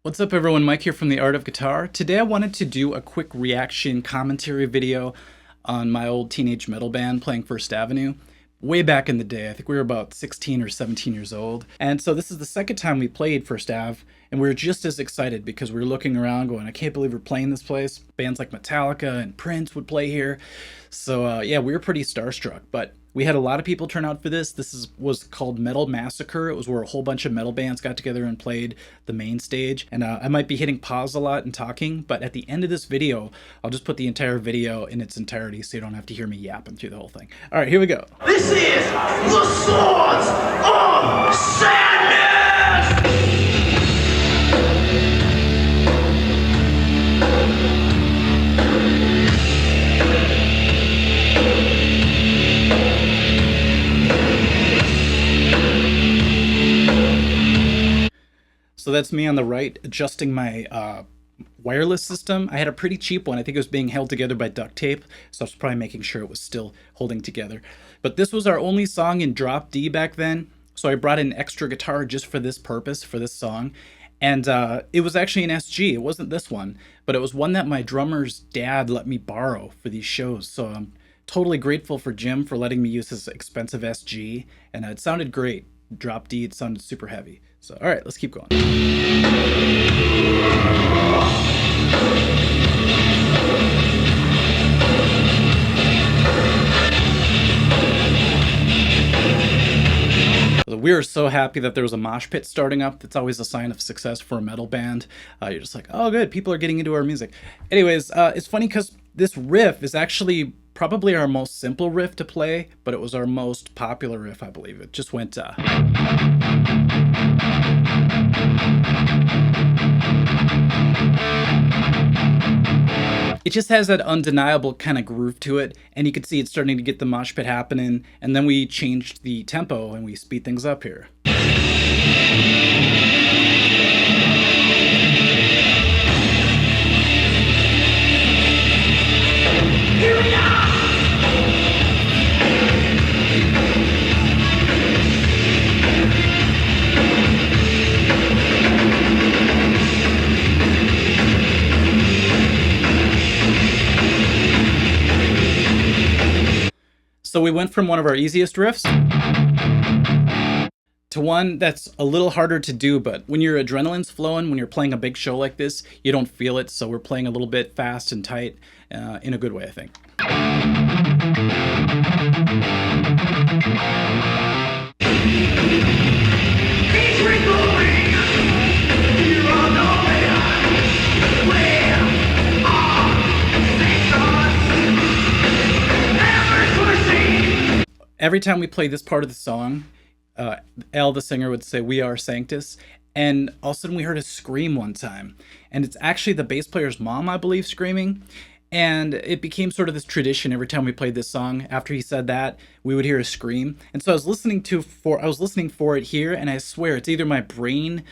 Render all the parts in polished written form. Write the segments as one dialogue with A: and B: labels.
A: What's up everyone, Mike here from The Art of Guitar. Today I wanted to do a quick reaction commentary video on my old teenage metal band playing First Avenue. Way back in the day, I think we were about 16 or 17 years old. And so this is the second time we played First Ave, and we were just as excited because we were looking around going, I can't believe we're playing this place. Bands like Metallica and Prince would play here. So yeah, we were pretty starstruck, but we had a lot of people turn out for this. Was called Metal Massacre. It was where a whole bunch of metal bands got together and played the main stage. And I might be hitting pause a lot and talking, but at the end of this video, I'll just put the entire video in its entirety so you don't have to hear me yapping through the whole thing. All right, here we go.
B: This is the Swords of Sadness!
A: So that's me on the right adjusting my wireless system. I had a pretty cheap one. I think it was being held together by duct tape, so I was probably making sure it was still holding together. But this was our only song in drop D back then, so I brought an extra guitar just for this purpose, for this song. And it was actually an SG. It wasn't this one, but it was one that my drummer's dad let me borrow for these shows. So I'm totally grateful for Jim for letting me use his expensive SG, and it sounded great. Drop D, it sounded super heavy. So, all right, let's keep going. We were so happy that there was a mosh pit starting up. That's always a sign of success for a metal band. You're just like, oh, good, people are getting into our music. Anyways, it's funny because this riff is actually probably our most simple riff to play, but it was our most popular riff, I believe. It just went, it just has that undeniable kind of groove to it, and you can see it's starting to get the mosh pit happening, and then we changed the tempo and we speed things up here. So we went from one of our easiest riffs to one that's a little harder to do, but when your adrenaline's flowing, when you're playing a big show like this, you don't feel it, so we're playing a little bit fast and tight in a good way, I think. Every time we play this part of the song, Al, the singer, would say, "We are Sanctus," and all of a sudden we heard a scream one time. And it's actually the bass player's mom, I believe, screaming. And it became sort of this tradition every time we played this song. After he said that, we would hear a scream. And so I was listening for it here, and I swear it's either my brain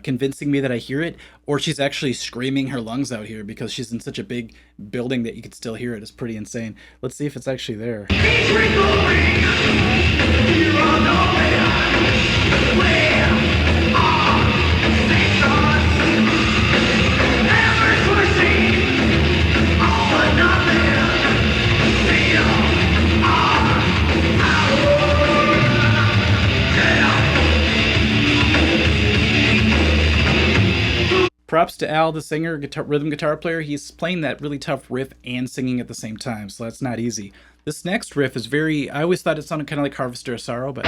A: convincing me that I hear it, or she's actually screaming her lungs out here because she's in such a big building that you could still hear it. It's pretty insane. Let's see if it's actually there. Props to Al, the singer, rhythm guitar player. He's playing that really tough riff and singing at the same time, so that's not easy. This next riff is I always thought it sounded kind of like Harvester of Sorrow, but...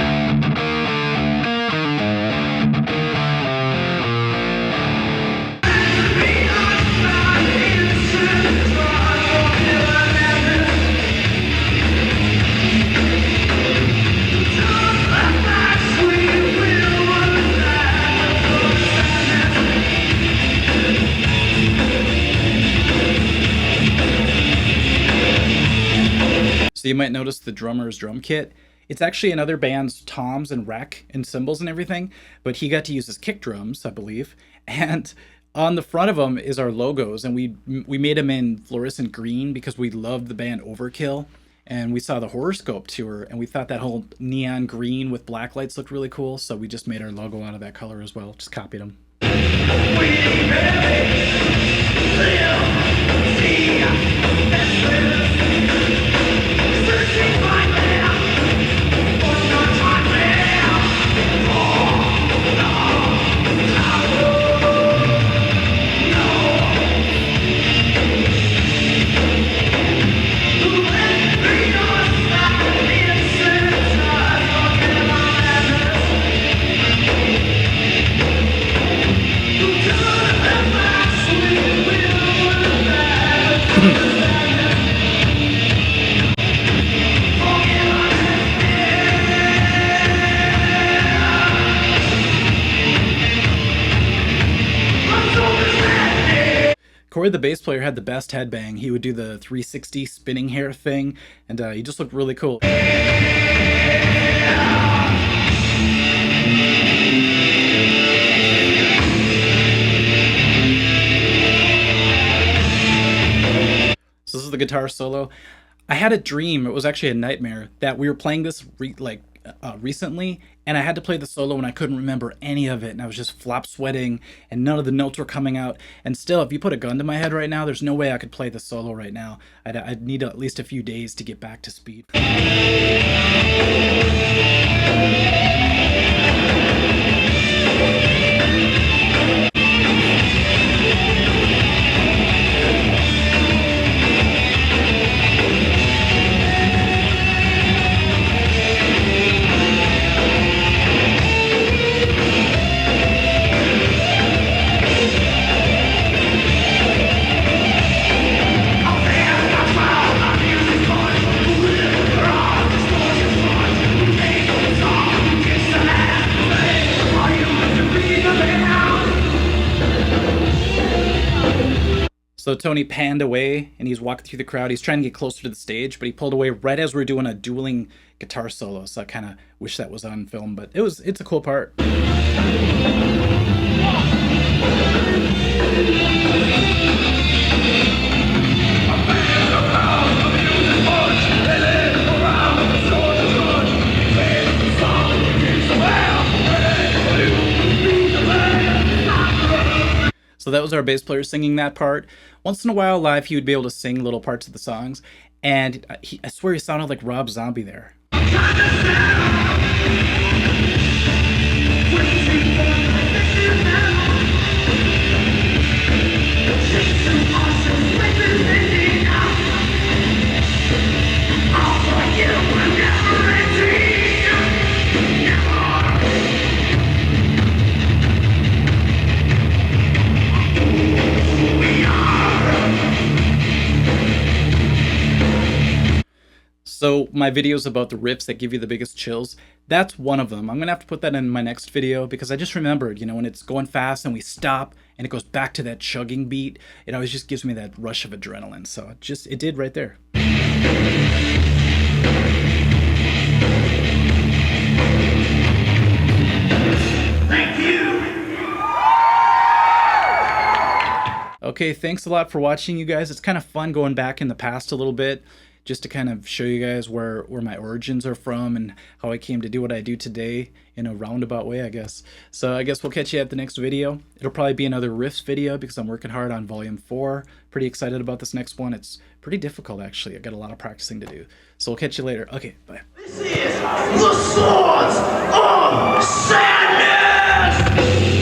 A: So you might notice the drummer's drum kit. It's actually another band's toms and rack and cymbals and everything, but he got to use his kick drums, I believe. And on the front of them is our logos, and we made them in fluorescent green because we loved the band Overkill. and we saw the Horoscope tour, and we thought that whole neon green with black lights looked really cool, so we just made our logo out of that color as well, just copied them. Corey, the bass player, had the best headbang. He would do the 360 spinning hair thing, and he just looked really cool. So this is the guitar solo. I had a dream, it was actually a nightmare, that we were playing this recently, and I had to play the solo and I couldn't remember any of it, and I was just flop sweating and none of the notes were coming out. And still, if you put a gun to my head right now, there's no way I could play the solo right now. I'd need at least a few days to get back to speed. So Tony panned away and he's walking through the crowd. He's trying to get closer to the stage, but he pulled away right as we were doing a dueling guitar solo. So I kind of wish that was on film, but it's a cool part. So that was our bass player singing that part. Once in a while live, he would be able to sing little parts of the songs, and I swear he sounded like Rob Zombie there. So my videos about the riffs that give you the biggest chills, that's one of them. I'm gonna have to put that in my next video because I just remembered, you know, when it's going fast and we stop and it goes back to that chugging beat, it always just gives me that rush of adrenaline. So it did right there.
B: Thank you.
A: Okay, thanks a lot for watching, you guys. It's kind of fun going back in the past a little bit, just to kind of show you guys where my origins are from and how I came to do what I do today in a roundabout way, I guess. So I guess we'll catch you at the next video. It'll probably be another riffs video because I'm working hard on volume 4. Pretty excited about this next one. It's pretty difficult, actually. I got a lot of practicing to do. So we'll catch you later. Okay, bye.
B: This is the Swords of Sadness!